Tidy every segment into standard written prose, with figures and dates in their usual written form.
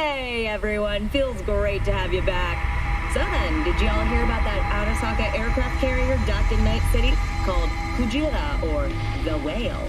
Hey everyone, feels great to have you back. So then, did y'all hear about that Arasaka aircraft carrier docked in Night City called Kujira, or the Whale?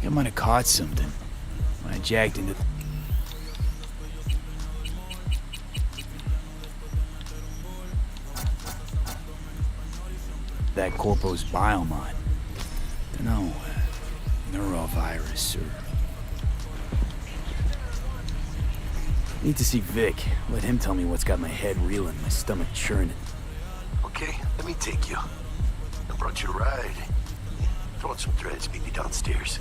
I might have caught something when I jacked into... that Corpo's biomod. Dunno, neurovirus or... Need to see Vic. Let him tell me what's got my head reeling, my stomach churning. Okay, let me take you. I brought you a ride. Throw on some threads, meet me downstairs.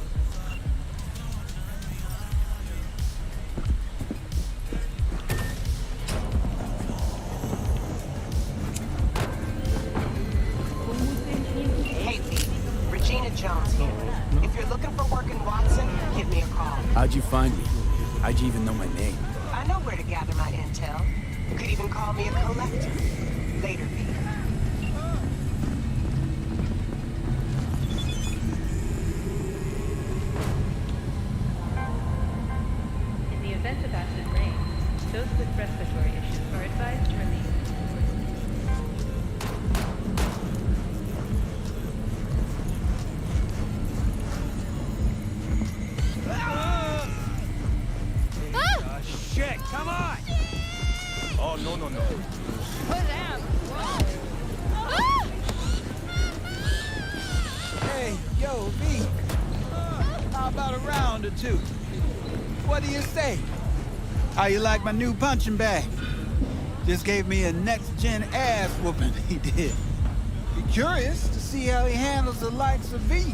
Jones here. If you're looking for work in Watson, give me a call. How'd you find me? How'd you even know my name? I know where to gather my intel. You could even call me a collector. Later, Peter. In the event of acid rain, those with respiratory issues are advised to remain. Come on! Oh, no. Put down! Hey, yo, V. How about a round or two? What do you say? How you like my new punching bag? Just gave me a next-gen ass whooping, he did. Be curious to see how he handles the likes of V.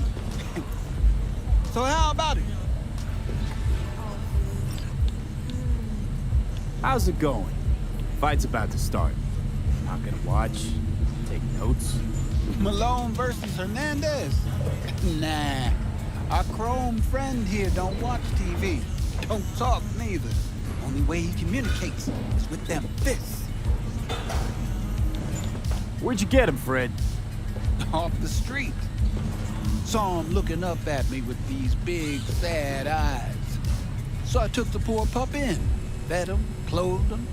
So how about it? How's it going? Fight's about to start. Not gonna watch, take notes. Malone versus Hernandez? Nah. Our chrome friend here don't watch TV. Don't talk neither. Only way he communicates is with them fists. Where'd you get him, Fred? Off the street. Saw him looking up at me with these big, sad eyes. So I took the poor pup in. Fed him, clothed him.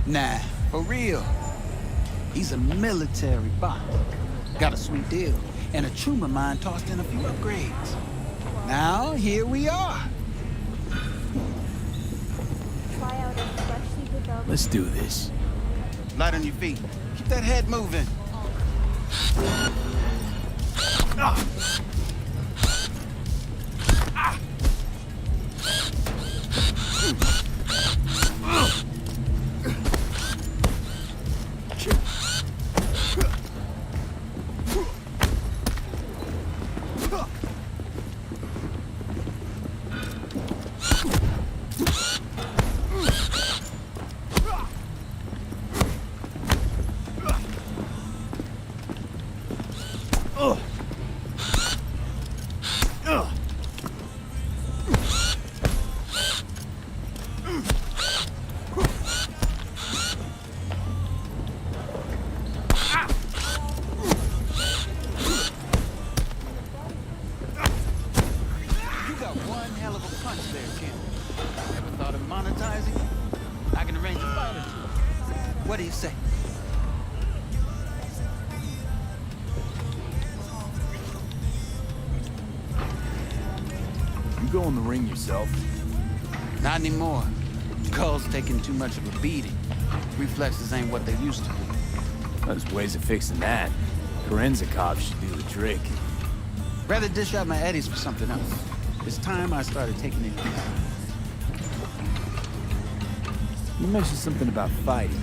Nah, for real. He's a military bot. Got a sweet deal, and a tumor mine tossed in a few upgrades. Now, here we are. Let's do this. Light on your feet. Keep that head moving. What do you say? You go in the ring yourself? Not anymore. Skull's taking too much of a beating. Reflexes ain't what they used to be. There's ways of fixing that. Forensic cops should do the trick. Rather dish out my eddies for something else. It's time I started taking it easy. You mentioned something about fighting.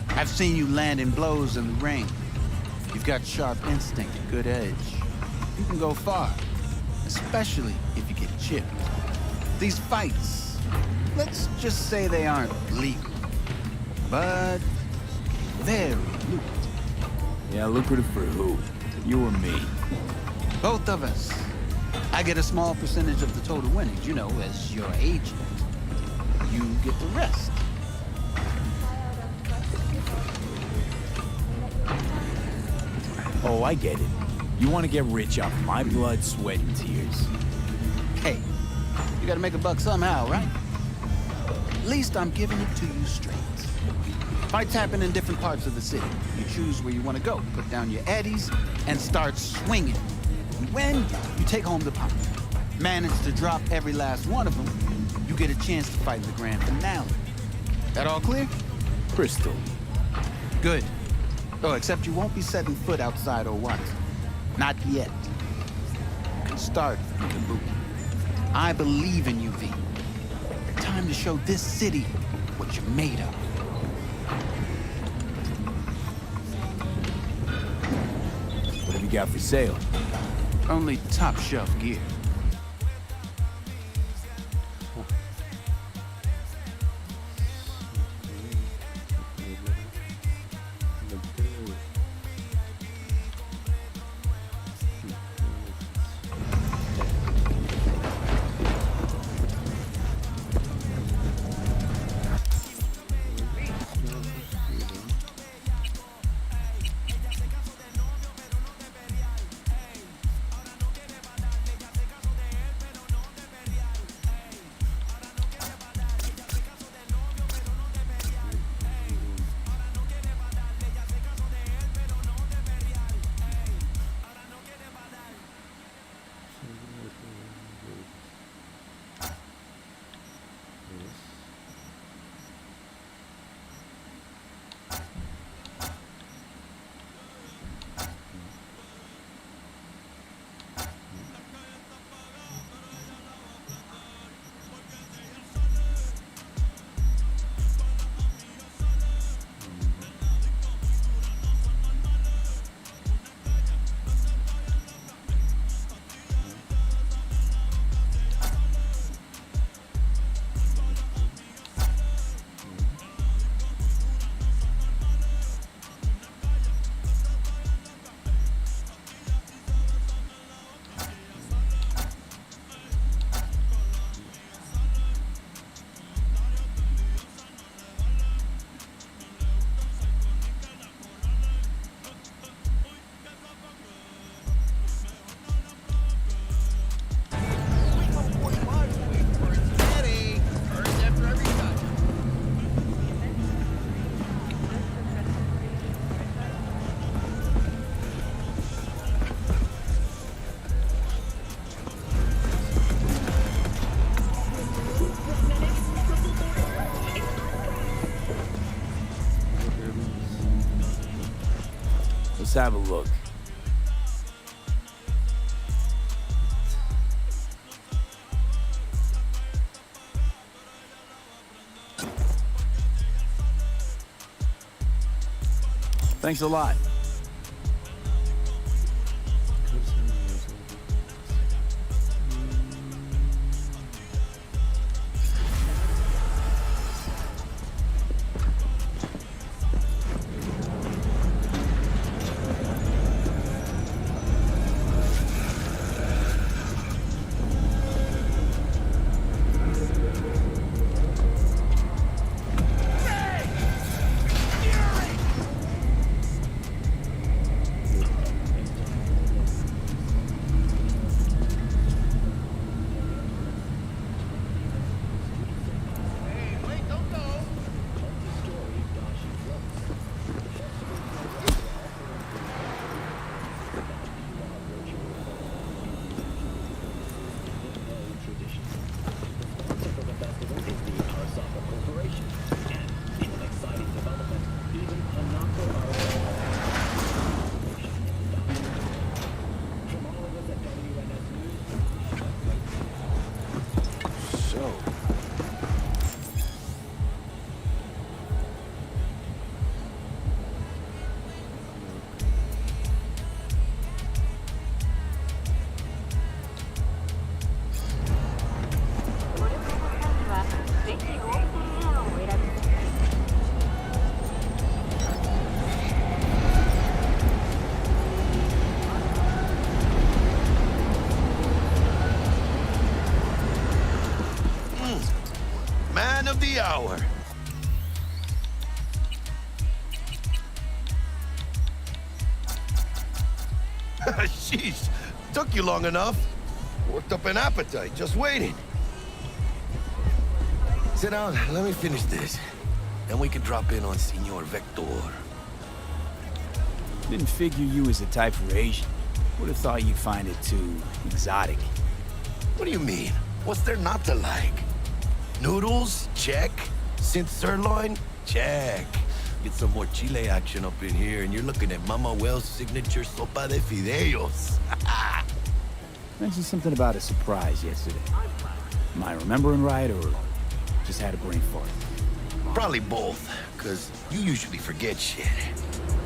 I've seen you landing blows in the ring. You've got sharp instinct, good edge. You can go far, especially if you get chipped. These fights, let's just say they aren't legal, but very lucrative. Yeah, lucrative for who? You or me? Both of us. I get a small percentage of the total winnings, you know, as your agent. You get the rest. Oh, I get it. You want to get rich off my blood, sweat, and tears. Hey, you gotta make a buck somehow, right? At least I'm giving it to you straight. Fights happen in different parts of the city. You choose where you want to go, put down your eddies, and start swinging. You win, you take home the pop. Manage to drop every last one of them, you get a chance to fight in the grand finale. That all clear? Crystal. Good. Oh, except you won't be setting foot outside or what? Not yet. You can start from the boot. I believe in you, V. Time to show this city what you're made of. What have you got for sale? Only top shelf gear. Let's have a look. Thanks a lot. Man of the hour. Jeez, took you long enough. Worked up an appetite, just waiting. Sit down, let me finish this. Then we can drop in on Senor Vector. Didn't figure you was the type for Asian. Would have thought you'd find it too exotic. What do you mean? What's there not to like? Noodles? Check. Synth sirloin? Check. Get some more Chile action up in here, and you're looking at Mama Wells' signature sopa de fideos. Mentioned something about a surprise yesterday. Am I remembering right, or just had a brain fart? Probably both, because you usually forget shit.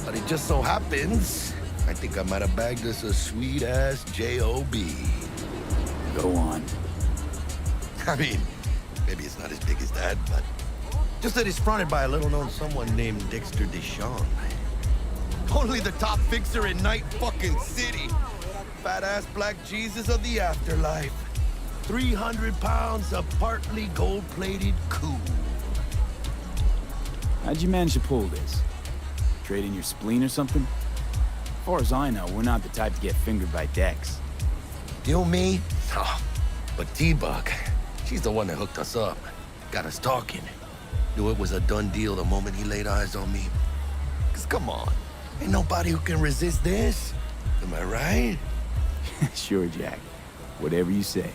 But it just so happens, I think I might have bagged us a sweet-ass J.O.B. Go on. I mean, maybe it's not as big as that, but just that it's fronted by a little-known someone named Dexter Deshawn. Only the top fixer in Night fucking City. Fat-ass black Jesus of the afterlife. 300 pounds of partly gold-plated cool. How'd you manage to pull this? Trade in your spleen or something? As far as I know, we're not the type to get fingered by Dex. You, me? Oh, but T-Bug, she's the one that hooked us up. Got us talking. Knew it was a done deal the moment he laid eyes on me. 'Cause come on, ain't nobody who can resist this. Am I right? Sure, Jack. Whatever you say.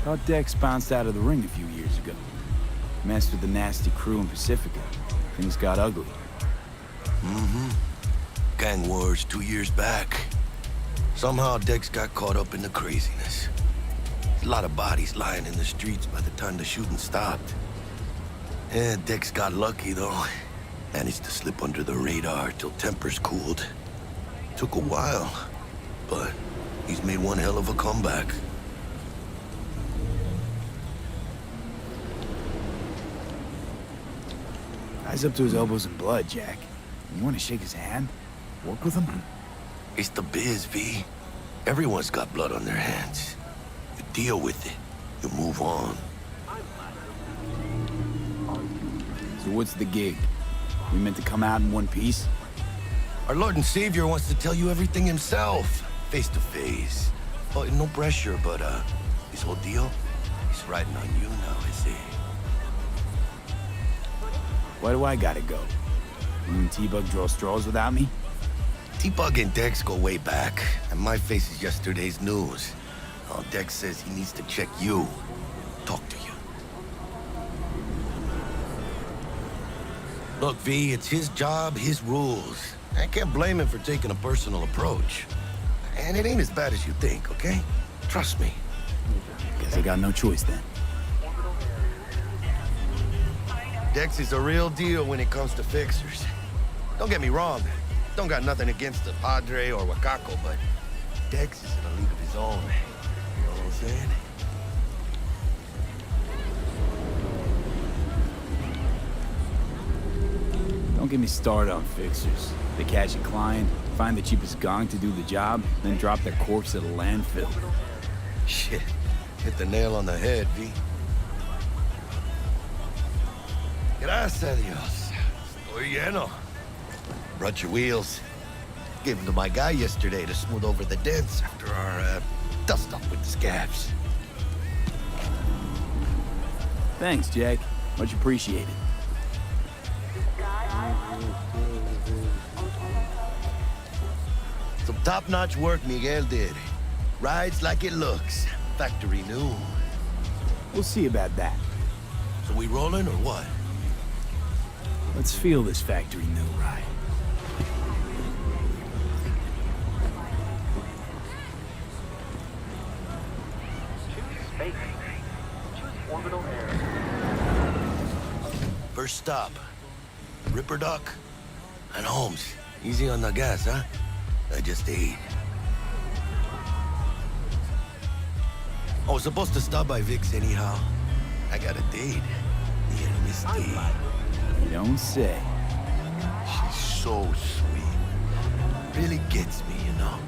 Thought Dex bounced out of the ring a few years ago. Messed with the nasty crew in Pacifica. Things got ugly. Mm-hmm. Gang wars 2 years back. Somehow Dex got caught up in the craziness. A lot of bodies lying in the streets by the time the shooting stopped. Yeah, Dex got lucky, though. Managed to slip under the radar till tempers cooled. Took a while, but he's made one hell of a comeback. Guy's up to his elbows in blood, Jack. You want to shake his hand? Work with him? It's the biz, V. Everyone's got blood on their hands. You deal with it. You move on. So what's the gig? We meant to come out in one piece? Our Lord and Savior wants to tell you everything himself, face to face. Oh, no pressure, but this whole deal, he's riding on you now, is he? Why do I gotta go? You and T-Bug draw straws without me? T-Bug and Dex go way back, and my face is yesterday's news. Oh, Dex says he needs to check you, talk to you. Look, V, it's his job, his rules. I can't blame him for taking a personal approach. And it ain't as bad as you think, okay? Trust me. Guess I got no choice then. Dex is a real deal when it comes to fixers. Don't get me wrong. Don't got nothing against the Padre or Wakako, but Dex is in a league of his own. You know what I'm saying? Don't get me started on fixers. They catch a client, find the cheapest gong to do the job, then drop their corpse at a landfill. Shit. Hit the nail on the head, V. Gracias a Dios. Estoy lleno. Brought your wheels. Gave them to my guy yesterday to smooth over the dents after our dust up with the scabs. Thanks, Jack. Much appreciated. Some top-notch work Miguel did. Rides like it looks. Factory new. We'll see about that. So we rolling or what? Let's feel this factory new ride. First stop. Ripper Duck and Holmes. Easy on the gas, huh? I just ate. I was supposed to stop by Vic's anyhow. I got a date. Yeah, Miss D. You don't say. She's so sweet. Really gets me, you know.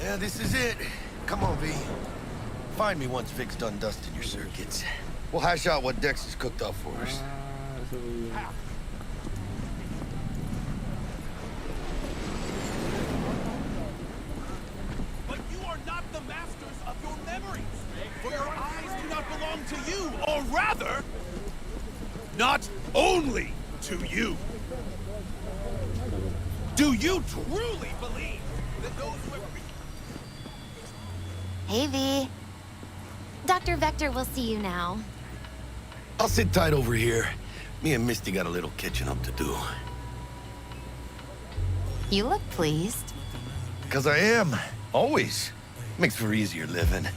Yeah, this is it. Come on, V. Find me once Vic's done dusting your circuits. We'll hash out what Dex has cooked up for us. But you are not the masters of your memories. For your eyes do not belong to you, or rather, not only to you. Do you truly believe that those who have... Hey, V. Dr. Vector will see you now. I'll sit tight over here. Me and Misty got a little catching up to do. You look pleased. 'Cause I am. Always. Makes for easier living.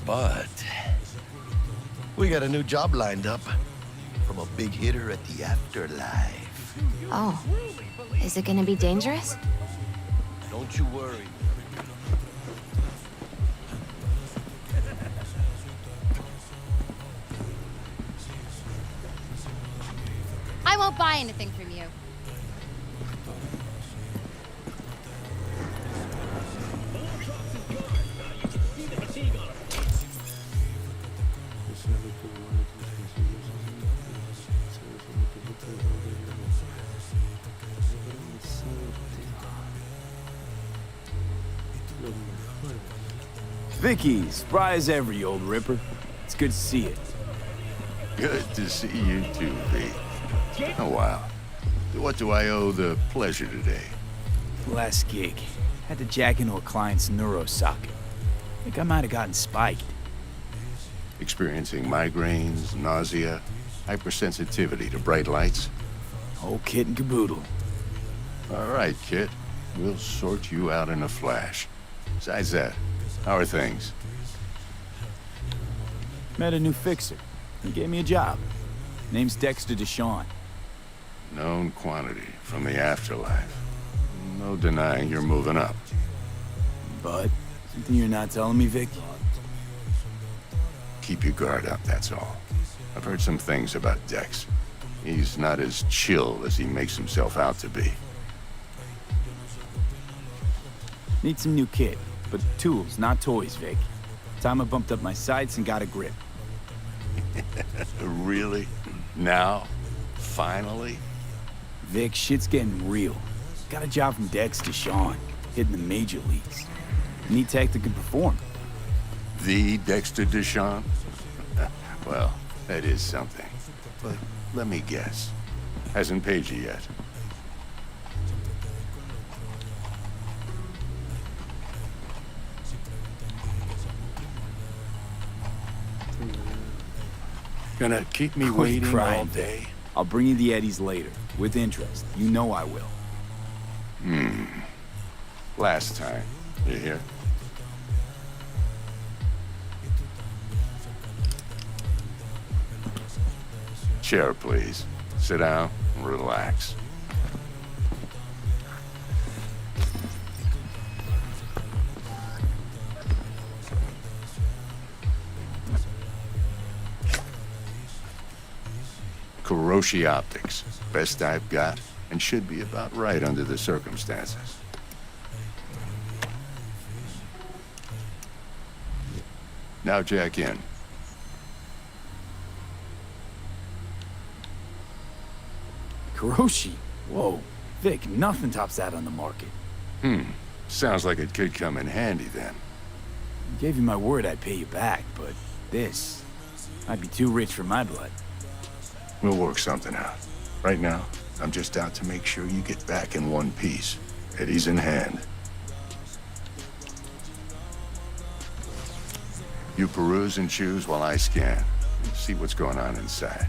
But... we got a new job lined up. From a big hitter at the afterlife. Oh. Is it gonna be dangerous? Don't you worry. I won't buy anything from you. Vicky, spry as ever, you old ripper. It's good to see you. Good to see you too, V. Oh, wow. What do I owe the pleasure today? Last gig. Had to jack into a client's neuro socket. Think I might have gotten spiked. Experiencing migraines, nausea, hypersensitivity to bright lights? Whole kit and caboodle. All right, kid. We'll sort you out in a flash. Besides that, how are things? Met a new fixer. He gave me a job. Name's Dexter Deshawn. Known quantity from the afterlife. No denying you're moving up. But, something you're not telling me, Vic? Keep your guard up, that's all. I've heard some things about Dex. He's not as chill as he makes himself out to be. Need some new kit, but tools, not toys, Vic. Time I bumped up my sights and got a grip. Really? Now? Finally? Vic, shit's getting real. Got a job from Dex Deshawn, hitting the major leagues. Need tech that can perform. The Dexter Deshawn? Well, that is something. But let me guess. Hasn't paid you yet. Gonna keep me waiting all day? I'll bring you the eddies later, with interest. You know I will. Last time. You hear? Chair, please. Sit down and relax. Kuroshi Optics. Best I've got, and should be about right under the circumstances. Now jack in. Kuroshi? Whoa. Vic, nothing tops that on the market. Sounds like it could come in handy then. I gave you my word I'd pay you back, but this might be too rich for my blood. We'll work something out. Right now, I'm just out to make sure you get back in one piece. Eddie's in hand. You peruse and choose while I scan. See what's going on inside.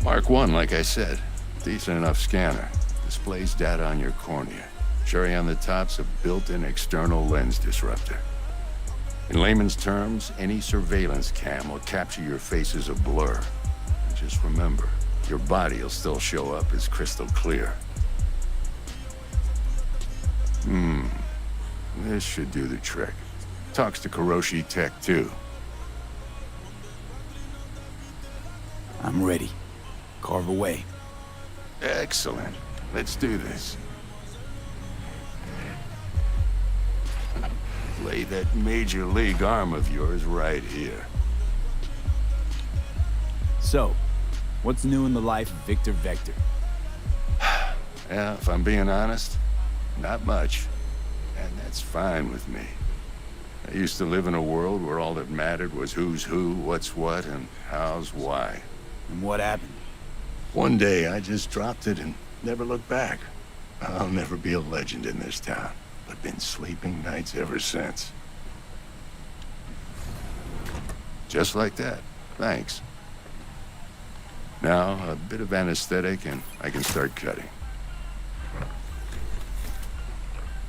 Mark 1, like I said. Decent enough scanner. Displays data on your cornea. Cherry on the top's a built-in external lens disruptor. In layman's terms, any surveillance cam will capture your face as a blur. And just remember, your body will still show up as crystal clear. This should do the trick. Talks to Kuroshi Tech, too. I'm ready. Carve away. Excellent. Let's do this. Lay that major league arm of yours right here. So, what's new in the life of Victor Vector? Yeah, if I'm being honest, not much. And that's fine with me. I used to live in a world where all that mattered was who's who, what's what, and how's why. And what happened? One day, I just dropped it and never looked back. I'll never be a legend in this town, but been sleeping nights ever since. Just like that. Thanks. Now, a bit of anesthetic and I can start cutting.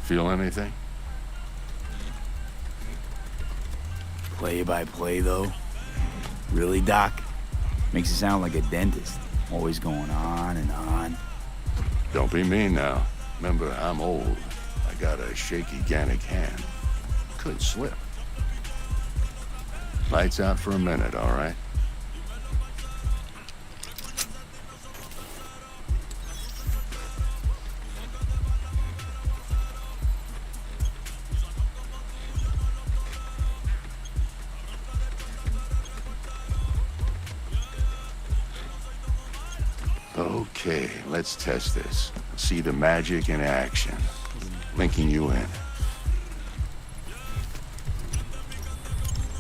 Feel anything? Play by play, though? Really, Doc? Makes it sound like a dentist. Always going on and on. Don't be mean now. Remember, I'm old. I got a shaky Gannic hand. Could slip. Lights out for a minute, all right? Okay, let's test this. See the magic in action. Linking you in.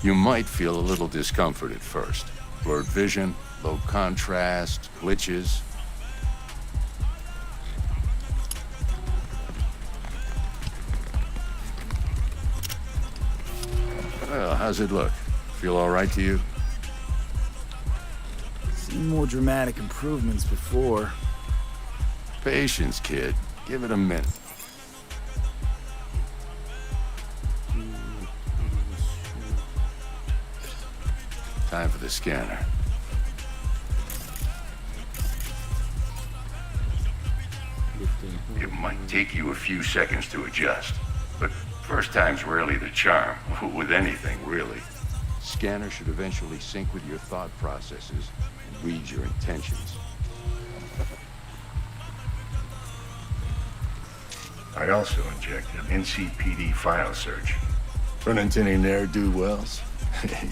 You might feel a little discomfort at first. Blurred vision, low contrast, glitches. Well, how's it look? Feel all right to you? Seen more dramatic improvements before. Patience, kid. Give it a minute. Time for the scanner. It might take you a few seconds to adjust, but first time's rarely the charm, with anything, really. Scanner should eventually sync with your thought processes and read your intentions. I also injected NCPD file search. Run into any ne'er-do-wells?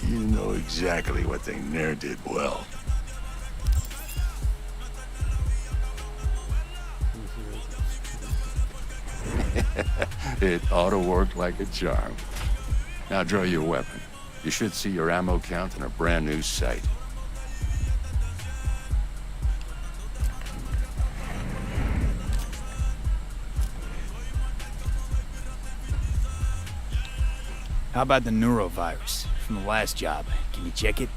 You know exactly what they ne'er did well. It ought to work like a charm. Now draw your weapon. You should see your ammo count in a brand new sight. How about the neurovirus from the last job? Can you check it?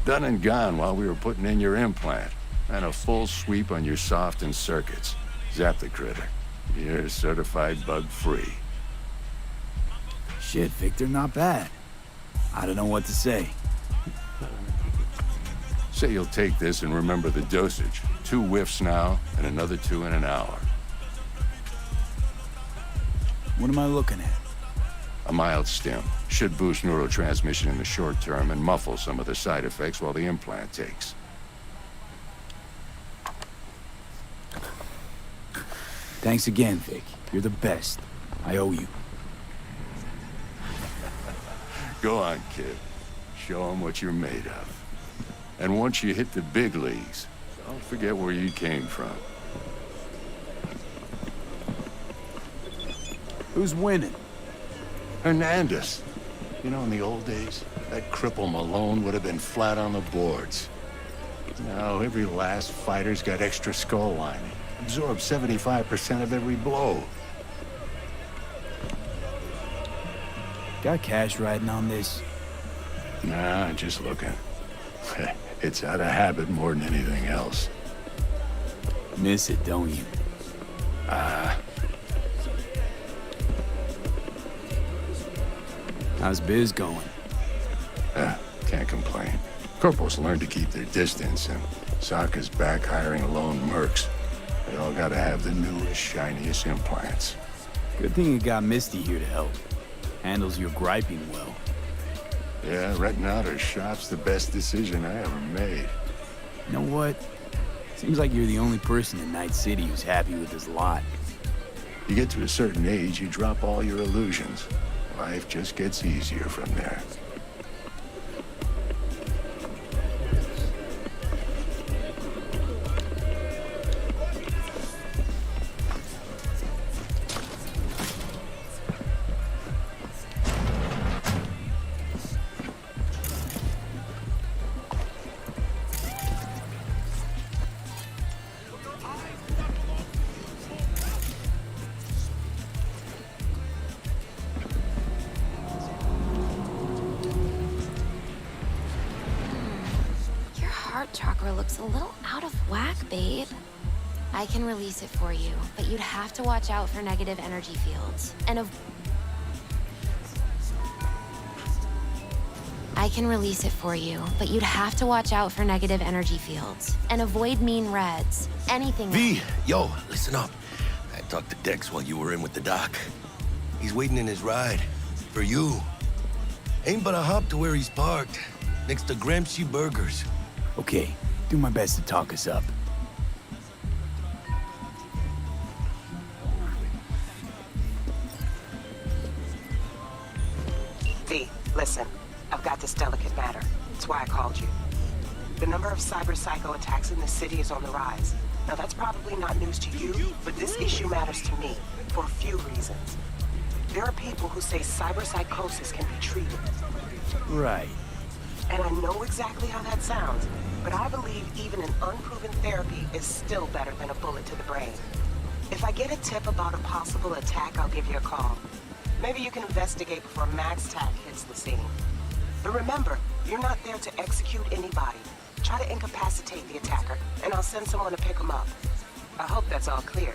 Done and gone while we were putting in your implant. And a full sweep on your soft and circuits. Zap the critter. You're certified bug-free. Shit, Victor, not bad. I don't know what to say. Say you'll take this and remember the dosage. 2 whiffs now, and another 2 in an hour. What am I looking at? A mild stim. Should boost neurotransmission in the short term and muffle some of the side effects while the implant takes. Thanks again, Vic. You're the best. I owe you. Go on, kid. Show them what you're made of. And once you hit the big leagues, don't forget where you came from. Who's winning? Hernandez. You know, in the old days, that cripple Malone would have been flat on the boards. Now, every last fighter's got extra skull lining. Absorbs 75% of every blow. Got cash riding on this? Nah, just looking. It's out of habit more than anything else. Miss it, don't you? How's biz going? Can't complain. Corporals learn to keep their distance, and Sokka's back hiring lone mercs. They all gotta have the newest, shiniest implants. Good thing you got Misty here to help. Handles your griping well. Yeah, renting out her shop's the best decision I ever made. You know what? Seems like you're the only person in Night City who's happy with his lot. You get to a certain age, you drop all your illusions. Life just gets easier from there. Heart chakra looks a little out of whack, babe. I can release it for you, but you'd have to watch out for negative energy fields. I can release it for you, but you'd have to watch out for negative energy fields. And avoid mean reds. Anything V, yo, listen up. I talked to Dex while you were in with the doc. He's waiting in his ride. For you. Ain't but a hop to where he's parked. Next to Gramsci Burgers. Okay, do my best to talk us up. V, listen. I've got this delicate matter. That's why I called you. The number of cyber psycho attacks in the city is on the rise. Now that's probably not news to you, but this issue matters to me for a few reasons. There are people who say cyber psychosis can be treated. Right. And I know exactly how that sounds, but I believe even an unproven therapy is still better than a bullet to the brain. If I get a tip about a possible attack, I'll give you a call. Maybe you can investigate before Max Tack hits the scene. But remember, you're not there to execute anybody. Try to incapacitate the attacker, and I'll send someone to pick him up. I hope that's all clear.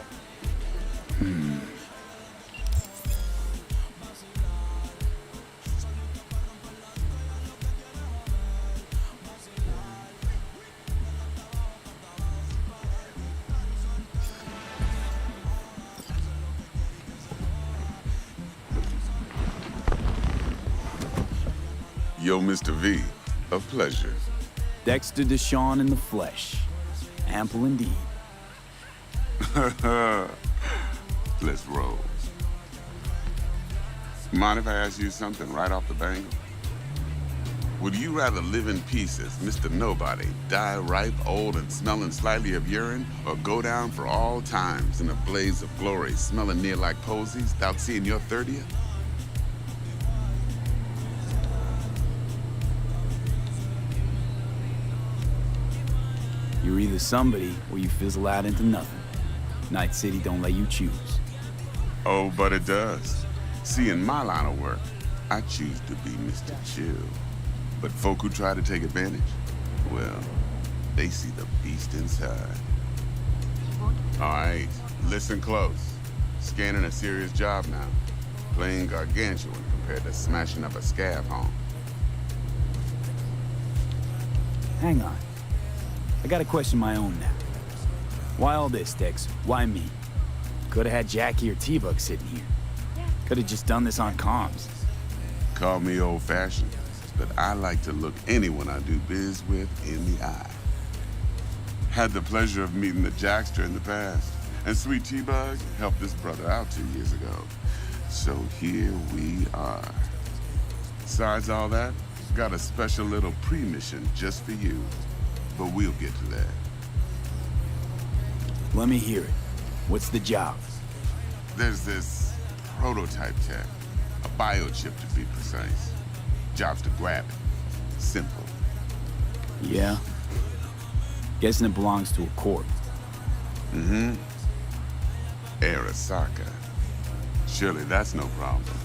Yo, Mr. V, a pleasure. Dexter Deshawn in the flesh. Ample indeed. Let's roll. Mind if I ask you something right off the bangle? Would you rather live in pieces, Mr. Nobody, die ripe, old, and smelling slightly of urine, or go down for all times in a blaze of glory, smelling near like posies, without seeing your 30th? You're either somebody or you fizzle out into nothing. Night City don't let you choose. Oh, but it does. See, in my line of work, I choose to be Mr. Chill. But folk who try to take advantage, well, they see the beast inside. All right, listen close. Scanning a serious job now. Playing gargantuan compared to smashing up a scav home. Hang on. I gotta question my own now. Why all this, Dex? Why me? Could've had Jackie or T-Bug sitting here. Could've just done this on comms. Call me old-fashioned, but I like to look anyone I do biz with in the eye. Had the pleasure of meeting the Jackster in the past, and Sweet T-Bug helped this brother out 2 years ago. So here we are. Besides all that, got a special little pre-mission just for you. But we'll get to that. Let me hear it. What's the job? There's this prototype tech, a biochip to be precise. Job's to grab it. Simple. Yeah? Guessing it belongs to a corp. Mm-hmm. Arasaka. Surely that's no problem.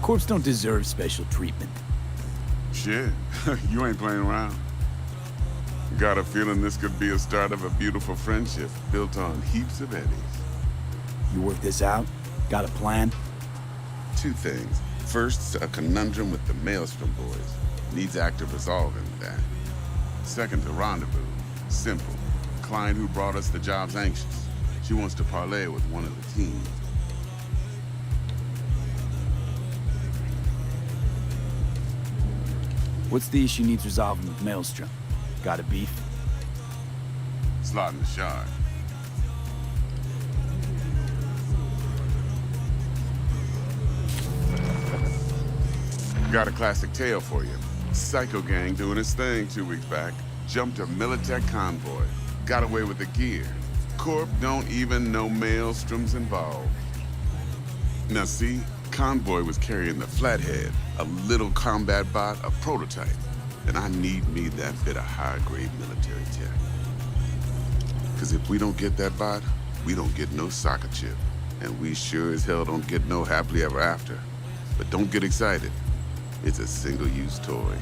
Corps don't deserve special treatment. Shit, you ain't playing around. Got a feeling this could be a start of a beautiful friendship built on heaps of eddies. You work this out? Got a plan? Two things. First, a conundrum with the Maelstrom boys. Needs active resolving with that. Second, a rendezvous. Simple. Client who brought us the job's anxious. She wants to parlay with one of the team. What's the issue needs resolving with Maelstrom? Got a beef? Slot in the shard. Got a classic tale for you. Psycho gang doing his thing 2 weeks back. Jumped a Militech convoy. Got away with the gear. Corp don't even know Maelstrom's involved. Now see, convoy was carrying the Flathead, a little combat bot, a prototype. And I need me that bit of high-grade military tech. Because if we don't get that bot, we don't get no soccer chip. And we sure as hell don't get no happily ever after. But don't get excited. It's a single-use toy.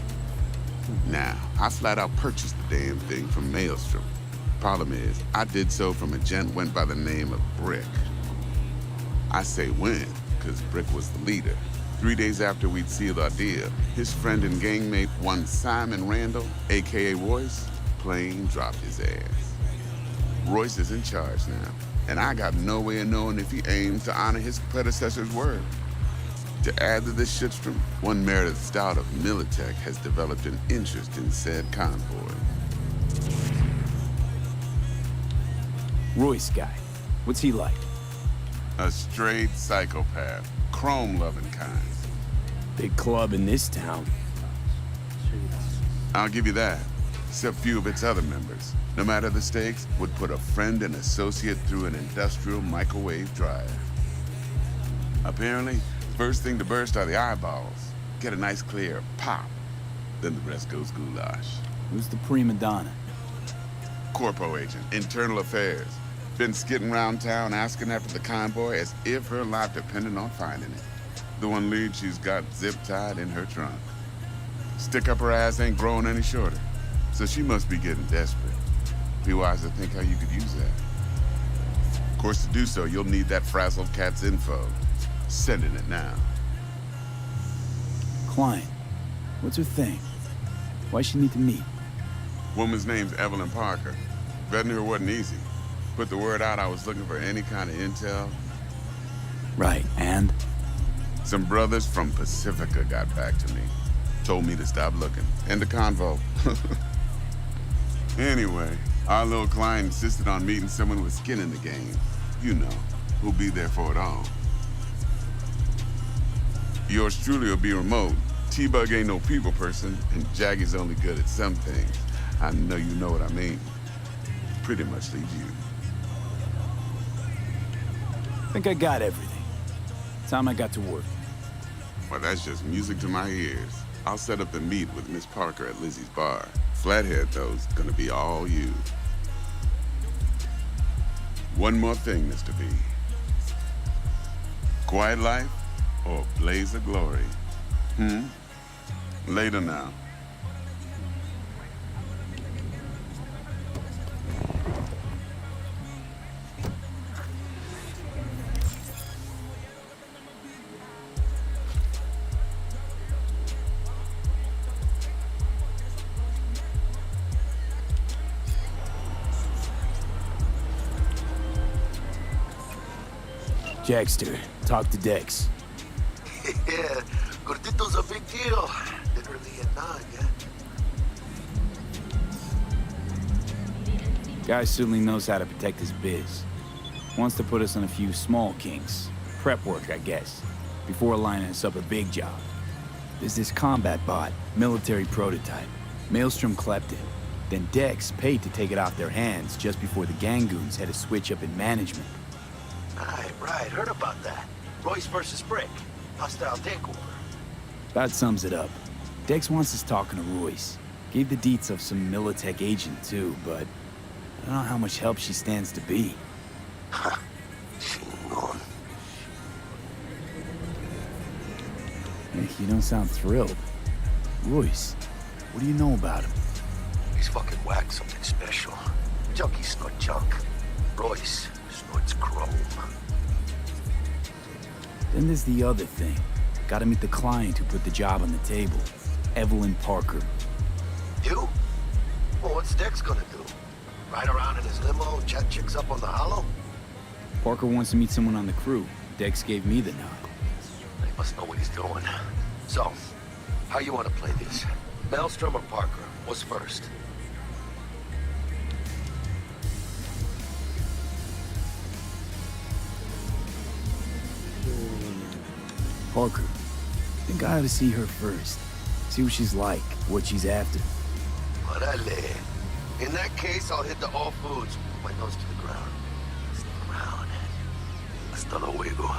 Now, I flat out purchased the damn thing from Maelstrom. Problem is, I did so from a gent went by the name of Brick. I say when, because Brick was the leader. 3 days after we'd sealed our deal, his friend and gangmate, one Simon Randall, a.k.a. Royce, plain dropped his ass. Royce is in charge now, and I got no way of knowing if he aims to honor his predecessor's word. To add to this shitstrom, one Meredith Stout of Militech has developed an interest in said convoy. Royce guy. What's he like? A straight psychopath. Chrome-loving kind. Big club in this town. I'll give you that. Except few of its other members, no matter the stakes, would put a friend and associate through an industrial microwave dryer. Apparently, first thing to burst are the eyeballs. Get a nice clear pop. Then the rest goes goulash. Who's the prima donna? Corpo agent, internal affairs. Been skidding around town asking after the convoy as if her life depended on finding it. The one lead she's got zip-tied in her trunk. Stick up her ass ain't growing any shorter, so she must be getting desperate. Be wise to think how you could use that. Of course, to do so, you'll need that frazzled cat's info. Sending it now. Client. What's her thing? Why she need to meet? Woman's name's Evelyn Parker. Vetting her wasn't easy. Put the word out I was looking for any kind of intel. Right, and? Some brothers from Pacifica got back to me. Told me to stop looking. End the convo. Anyway, our little client insisted on meeting someone with skin in the game. You know, who'll be there for it all. Yours truly will be remote. T-Bug ain't no people person, and Jaggy's only good at some things. I know you know what I mean. Pretty much leaves you. I think I got everything. Time I got to work. Well, that's just music to my ears. I'll set up the meet with Miss Parker at Lizzie's bar. Flathead, though's gonna be all you. One more thing, Mr. B. Quiet life or blaze of glory? Later now. Jackster, talk to Dex. Yeah, Gordito's a big deal. Literally at 9, yeah? Guy certainly knows how to protect his biz. Wants to put us on a few small kinks. Prep work, I guess. Before lining us up a big job. There's this combat bot, military prototype. Maelstrom clept it. Then Dex paid to take it off their hands just before the Gangoons had a switch up in management. Right, heard about that. Royce versus Brick. Hostile takeover. About sums it up. Dex wants us talking to Royce. Gave the deets of some Militech agent too, but I don't know how much help she stands to be. Hey, you don't sound thrilled. Royce, what do you know about him? He's fucking whacked something special. Junkies snort junk. Royce snorts chrome. Then there's the other thing. Gotta meet the client who put the job on the table. Evelyn Parker. You? Well, what's Dex gonna do? Ride around in his limo, chat chicks up on the hollow? Parker wants to meet someone on the crew. Dex gave me the nod. He must know what he's doing. So, how you want to play this? Maelstrom or Parker? What's first? Parker. Think I ought to see her first. See what she's like, what she's after. Orale. In that case, I'll hit the all foods. Put my nose to the ground. Stick around. Hasta luego.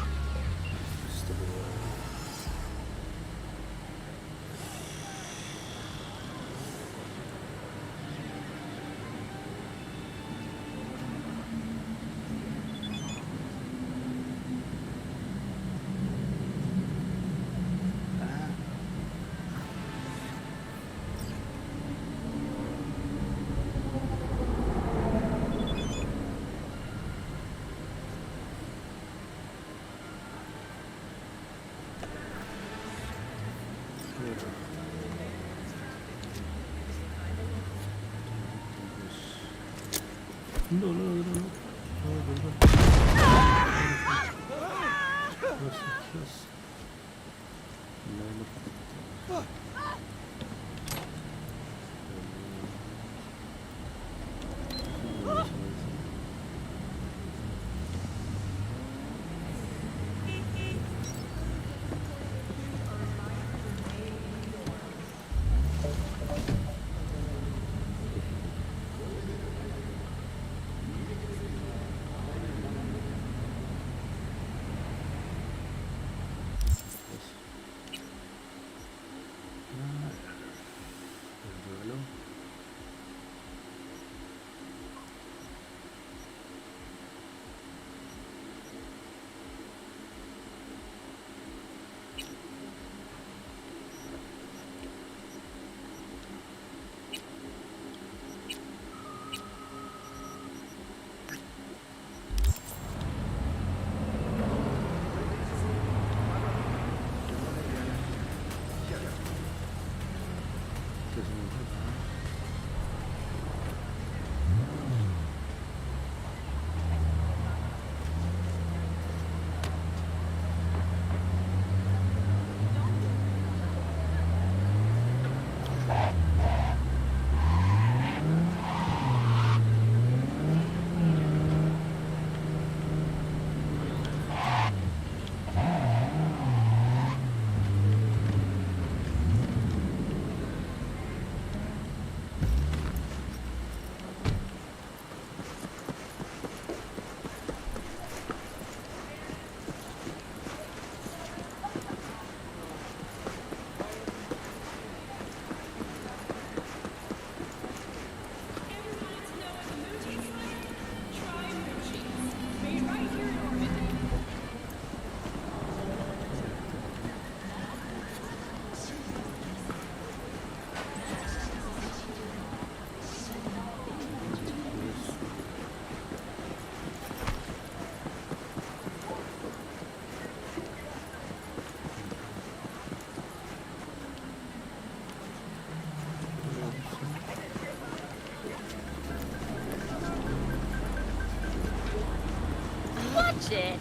It.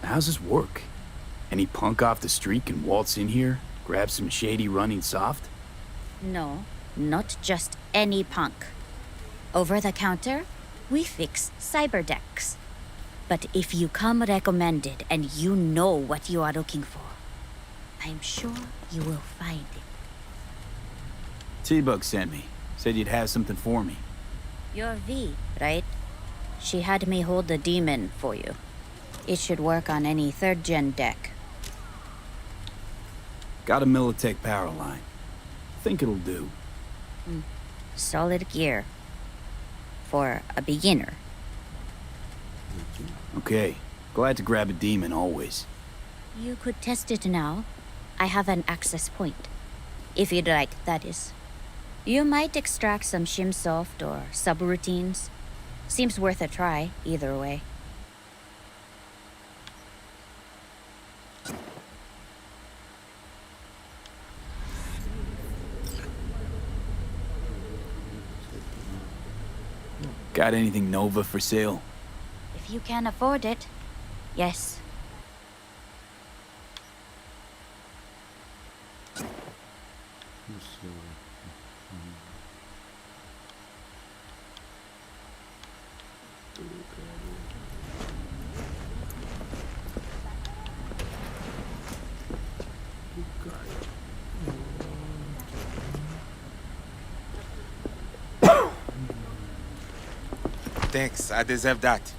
How's this work? Any punk off the street can waltz in here, grab some shady running soft? No, not just any punk. Over the counter, we fix cyber decks. But if you come recommended and you know what you are looking for, I'm sure you will find it. T-Bug sent me. Said you'd have something for me. You're V, right? She had me hold the demon for you. It should work on any 3rd-gen deck. Got a Militech power line. Think it'll do. Solid gear. For a beginner. Okay. Glad to grab a demon always. You could test it now. I have an access point. If you'd like, that is. You might extract some shimsoft or subroutines. Seems worth a try, either way. Got anything Nova for sale? If you can afford it, yes. Thanks, I deserve that.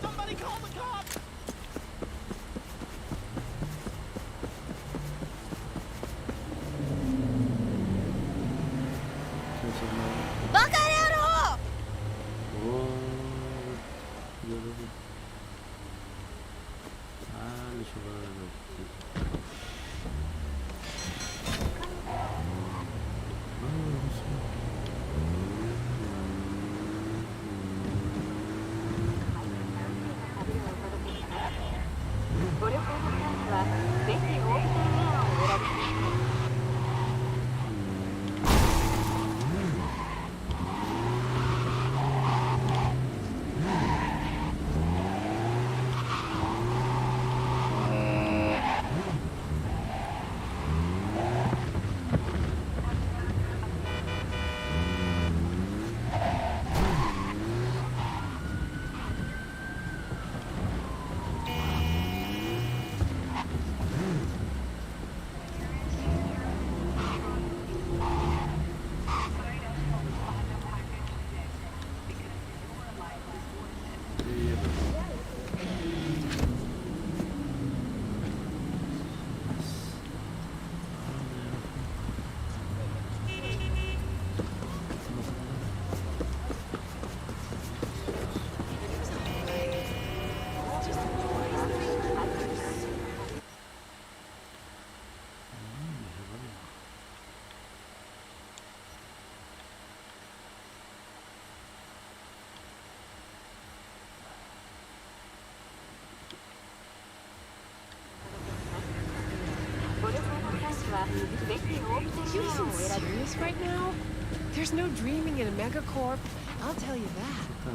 Somebody call the cops! ¡Bacanero! You isn't serious right now? There's no dreaming in a megacorp. I'll tell you that. So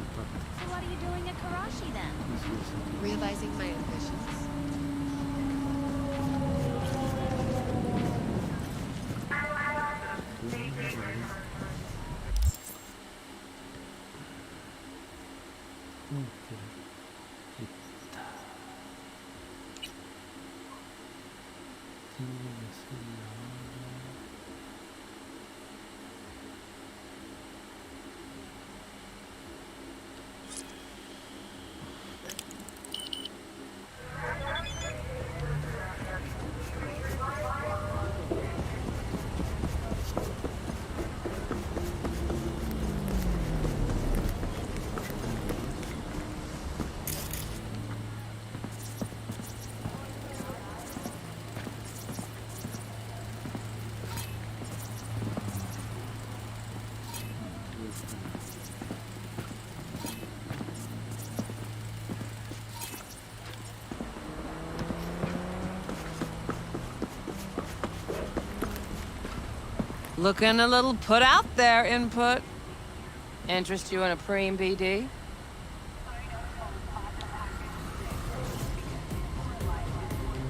what are you doing at Karashi then? Realizing my ambitions. Looking a little put out there, Input. Interest you in a preem BD?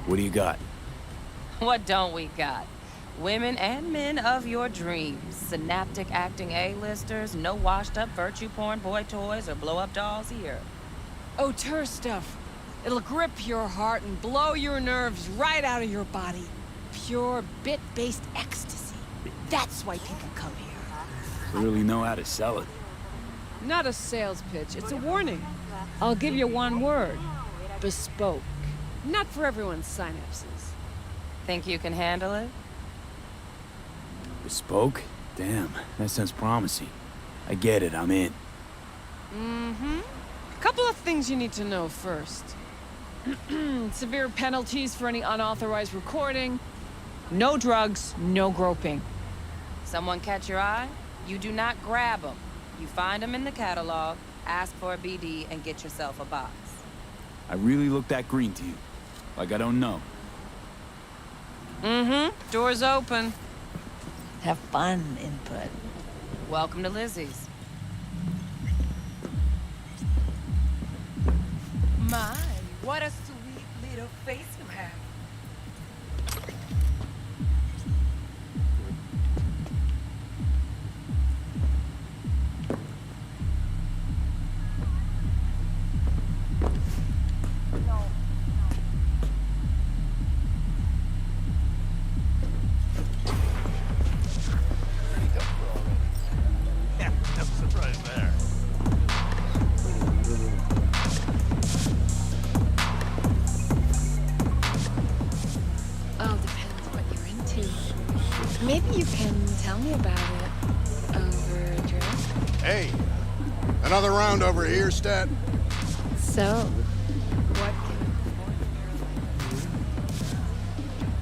What do you got? What don't we got? Women and men of your dreams. Synaptic acting A-listers, no washed-up virtue porn boy toys or blow-up dolls here. Auteur stuff. It'll grip your heart and blow your nerves right out of your body. Pure bit-based ecstasy. That's why people come here. Really know how to sell it. Not a sales pitch, it's a warning. I'll give you one word. Bespoke. Not for everyone's synapses. Think you can handle it? Bespoke? Damn, that sounds promising. I get it, I'm in. Mm-hmm. Couple of things you need to know first. Severe penalties for any unauthorized recording. No drugs, no groping. Someone catch your eye? You do not grab them. You find them in the catalog, ask for a BD, and get yourself a box. I really look that green to you. Like I don't know. Mm-hmm. Door's open. Have fun, Input. Welcome to Lizzie's. My, what a sweet little face you have. too. Maybe you can tell me about it over a drink. Hey, another round over here, Stat. So, what can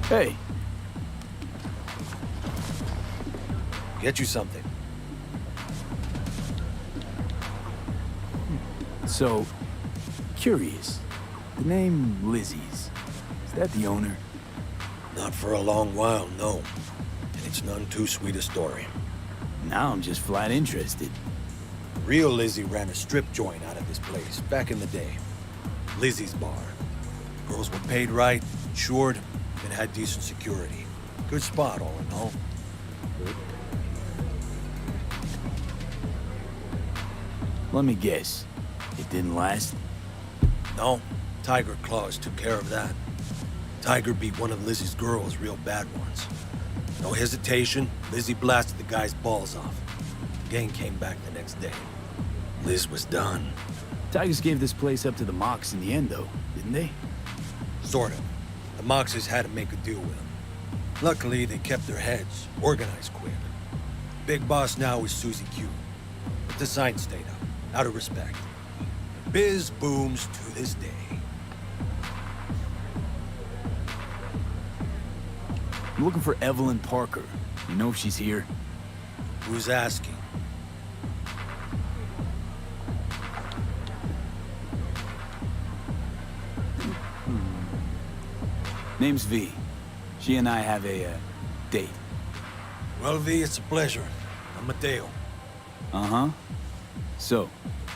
Hey. Get you something. So, curious. The name Lizzie's. Is that the owner? Not for a long while, no. And it's none too sweet a story. Now I'm just flat interested. Real Lizzie ran a strip joint out of this place back in the day. Lizzie's bar. Girls were paid right, insured, and had decent security. Good spot, all in all. Let me guess. It didn't last? No. Tiger Claws took care of that. Tiger beat one of Lizzie's girls real bad once. No hesitation, Lizzie blasted the guy's balls off. Gang came back the next day. Liz was done. Tigers gave this place up to the Mox in the end, though, didn't they? Sort of. The Moxes had to make a deal with them. Luckily, they kept their heads, organized quick. Big boss now is Susie Q. But the sign stayed up, out of respect. Biz booms to this day. I'm looking for Evelyn Parker. You know if she's here? Who's asking? Name's V. She and I have a, date. Well, V, it's a pleasure. I'm Mateo. Uh-huh. So,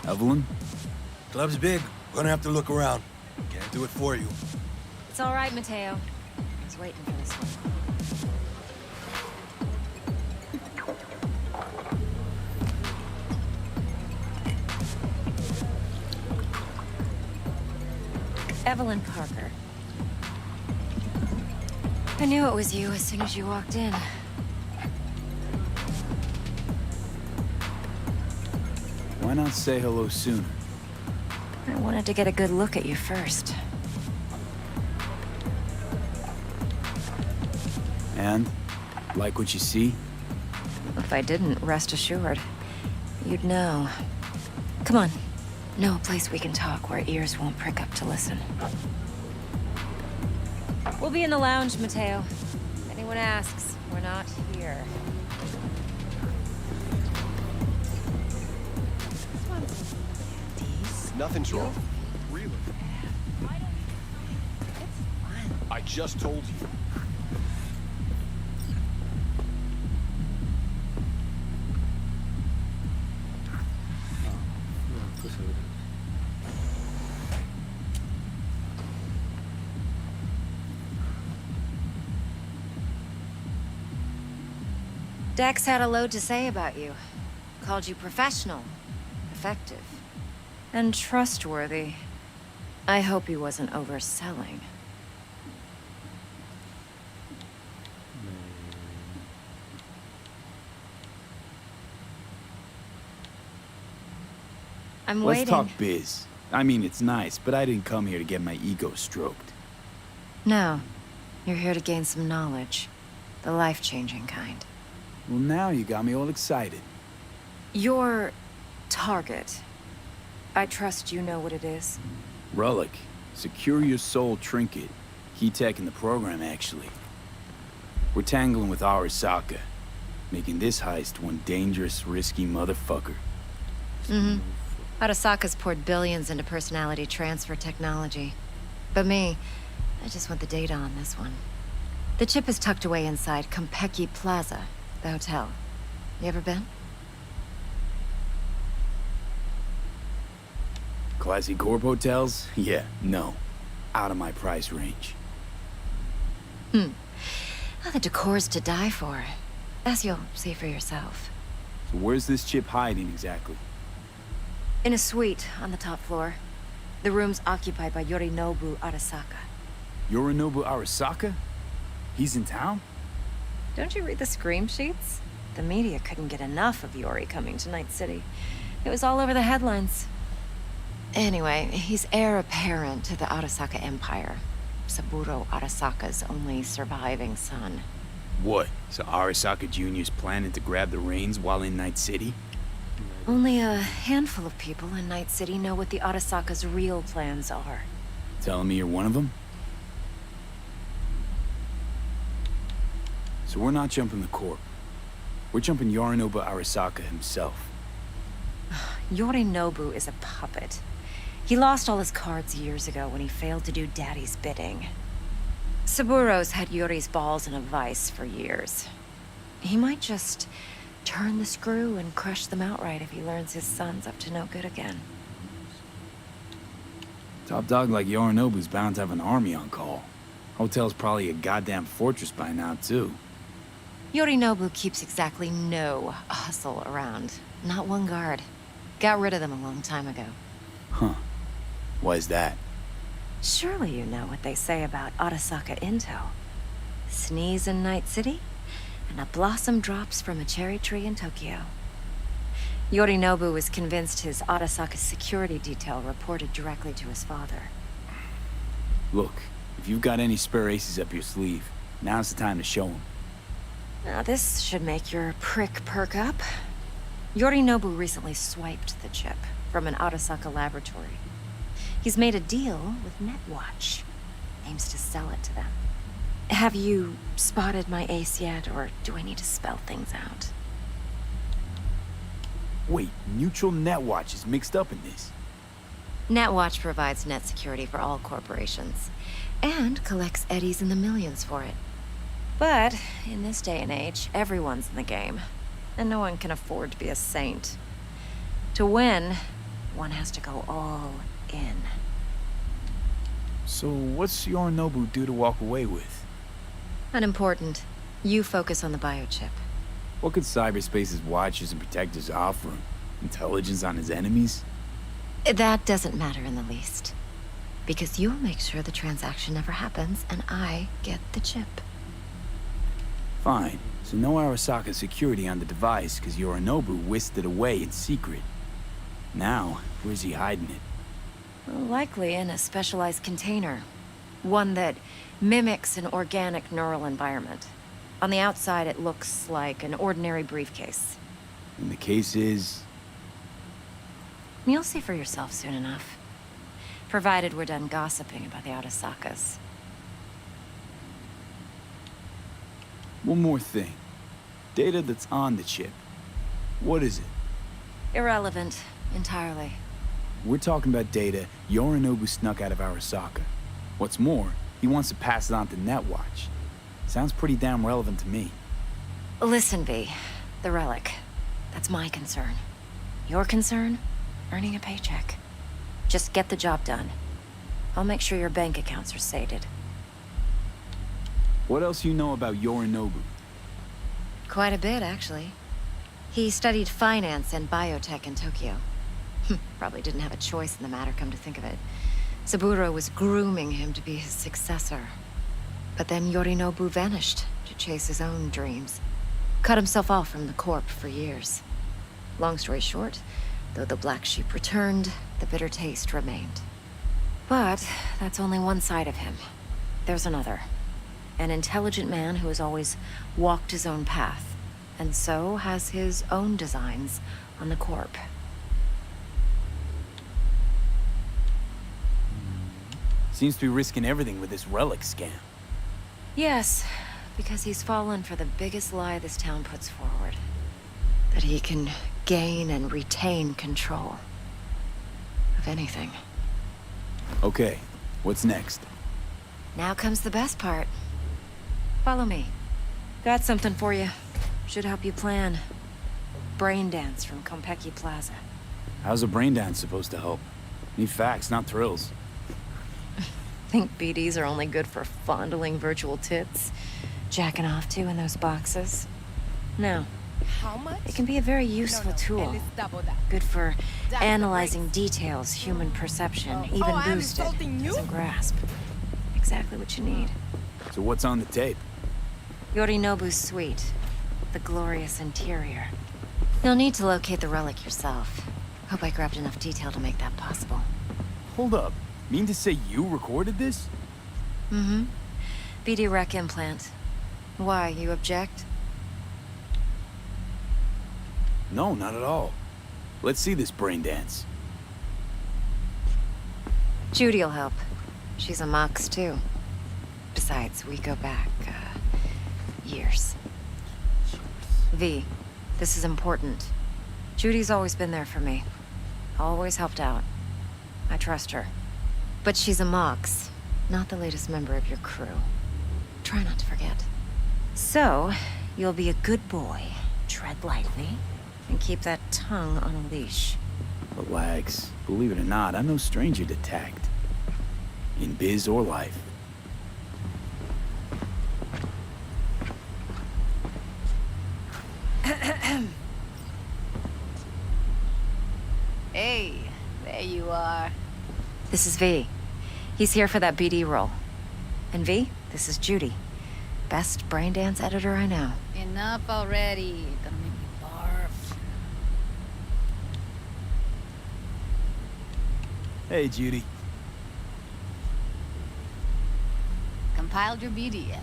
Evelyn? Club's big. Gonna have to look around. Can't do it for you. It's all right, Mateo. I was waiting for this one. Evelyn Parker. I knew it was you as soon as you walked in. Why not say hello sooner? I wanted to get a good look at you first. And? Like what you see? If I didn't, rest assured, you'd know. Come on. Know a place we can talk where ears won't prick up to listen. We'll be in the lounge, Mateo. If anyone asks, we're not here. Nothing's wrong. Really? I just told you. Dex had a load to say about you. Called you professional, effective, and trustworthy. I hope he wasn't overselling. I'm waiting. Let's talk biz. I mean, it's nice, but I didn't come here to get my ego stroked. No. You're here to gain some knowledge. The life-changing kind. Well, now you got me all excited. Your target. I trust you know what it is. Relic. Secure your soul trinket. Key tech in the program, actually. We're tangling with Arasaka, making this heist one dangerous, risky motherfucker. Mm-hmm. Arasaka's poured billions into personality transfer technology. But me, I just want the data on this one. The chip is tucked away inside Kompeki Plaza, the hotel. You ever been? Classy corp hotels? Yeah, no. Out of my price range. Oh, the decor's to die for. As you'll see for yourself. So where's this chip hiding exactly? In a suite on the top floor. The room's occupied by Yorinobu Arasaka. Yorinobu Arasaka? He's in town? Don't you read the scream sheets? The media couldn't get enough of Yori coming to Night City. It was all over the headlines. Anyway, he's heir apparent to the Arasaka Empire. Saburo Arasaka's only surviving son. What? So Arasaka Jr.'s planning to grab the reins while in Night City? Only a handful of people in Night City know what the Arasaka's real plans are. Telling me you're one of them? So we're not jumping the Corp. We're jumping Yorinobu Arasaka himself. Yorinobu is a puppet. He lost all his cards years ago when he failed to do Daddy's bidding. Saburo's had Yuri's balls in a vice for years. He might just turn the screw and crush them outright if he learns his son's up to no good again. Top dog like Yorinobu's bound to have an army on call. Hotel's probably a goddamn fortress by now, too. Yorinobu keeps exactly no hustle around. Not one guard. Got rid of them a long time ago. Huh. Why is that? Surely you know what they say about Arasaka intel. Sneeze in Night City, and a blossom drops from a cherry tree in Tokyo. Yorinobu was convinced his Arasaka security detail reported directly to his father. Look, if you've got any spare aces up your sleeve, now's the time to show them. Now this should make your prick perk up. Yorinobu recently swiped the chip from an Arasaka laboratory. He's made a deal with Netwatch. Aims to sell it to them. Have you spotted my ace yet, or do I need to spell things out? Wait, Neutral Netwatch is mixed up in this. Netwatch provides net security for all corporations, and collects eddies in the millions for it. But in this day and age, everyone's in the game, and no one can afford to be a saint. To win, one has to go all in. So what's Yorinobu due to walk away with? Unimportant. You focus on the biochip. What could cyberspace's watchers and protectors offer him? Intelligence on his enemies? That doesn't matter in the least. Because you'll make sure the transaction never happens, and I get the chip. Fine. So no Arasaka security on the device, because Yorinobu whisked it away in secret. Now, where's he hiding it? Well, likely in a specialized container. One that mimics an organic neural environment. On the outside, it looks like an ordinary briefcase. And the case is... You'll see for yourself soon enough. Provided we're done gossiping about the Arasakas. One more thing. Data that's on the chip. What is it? Irrelevant, entirely. We're talking about data Yorinobu snuck out of Arasaka. What's more, he wants to pass it on to Netwatch. Sounds pretty damn relevant to me. Listen, V. The relic. That's my concern. Your concern? Earning a paycheck. Just get the job done. I'll make sure your bank accounts are sated. What else you know about Yorinobu? Quite a bit, actually. He studied finance and biotech in Tokyo. Probably didn't have a choice in the matter, come to think of it. Saburo was grooming him to be his successor. But then Yorinobu vanished to chase his own dreams. Cut himself off from the Corp for years. Long story short, though the black sheep returned, the bitter taste remained. But that's only one side of him. There's another. An intelligent man who has always walked his own path, and so has his own designs on the Corp. Seems to be risking everything with this relic scam. Yes, because he's fallen for the biggest lie this town puts forward. That he can gain and retain control of anything. Okay, what's next? Now comes the best part. Follow me. Got something for you. Should help you plan. Brain dance from Konpeki Plaza. How's a brain dance supposed to help? Need facts, not thrills. Think BDs are only good for fondling virtual tits? Jacking off to in those boxes? No. How much? It can be a very useful tool. Good for analyzing details, human perception, even boosted as a grasp. Exactly what you need. So what's on the tape? Yorinobu's suite. The glorious interior. You'll need to locate the relic yourself. Hope I grabbed enough detail to make that possible. Hold up. Mean to say you recorded this? Mm-hmm. BD rec implant. Why, you object? No, not at all. Let's see this brain dance. Judy'll help. She's a Mox, too. Besides, we go back, years. V, this is important. Judy's always been there for me. Always helped out. I trust her. But she's a Mox, not the latest member of your crew. Try not to forget. So, you'll be a good boy, tread lightly, and keep that tongue on a leash. Relax. Believe it or not, I'm no stranger to tact. In biz or life. Hey, there you are. This is V. He's here for that BD role. And V, this is Judy. Best brain dance editor I know. Enough already. Gonna make me barf. Hey, Judy. Compiled your BDF.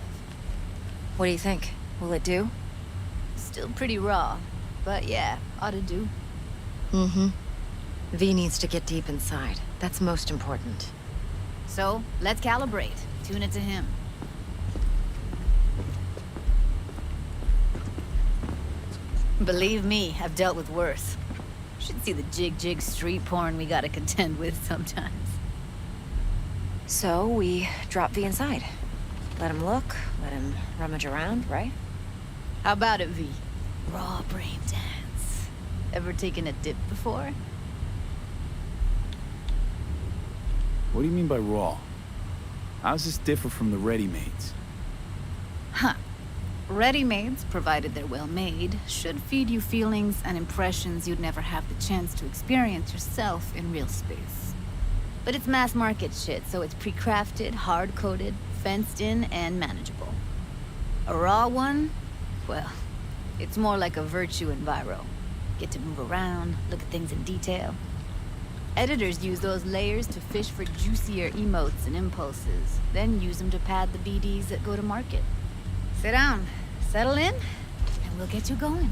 What do you think? Will it do? Still pretty raw, but yeah, ought to do. Mm-hmm. V needs to get deep inside. That's most important. So, let's calibrate. Tune it to him. Believe me, I've dealt with worse. Should see the jig street porn we gotta contend with sometimes. So, we drop V inside. Let him look, let him rummage around, right? How about it, V? Raw brain dance. Ever taken a dip before? What do you mean by raw? How's this differ from the ready-mades? Huh. Ready-mades, provided they're well made, should feed you feelings and impressions you'd never have the chance to experience yourself in real space. But it's mass market shit, so it's pre-crafted, hard-coded, fenced in, and manageable. A raw one? Well, it's more like a virtue enviro. Get to move around, look at things in detail. Editors use those layers to fish for juicier emotes and impulses, then use them to pad the BDs that go to market. Sit down, settle in, and we'll get you going.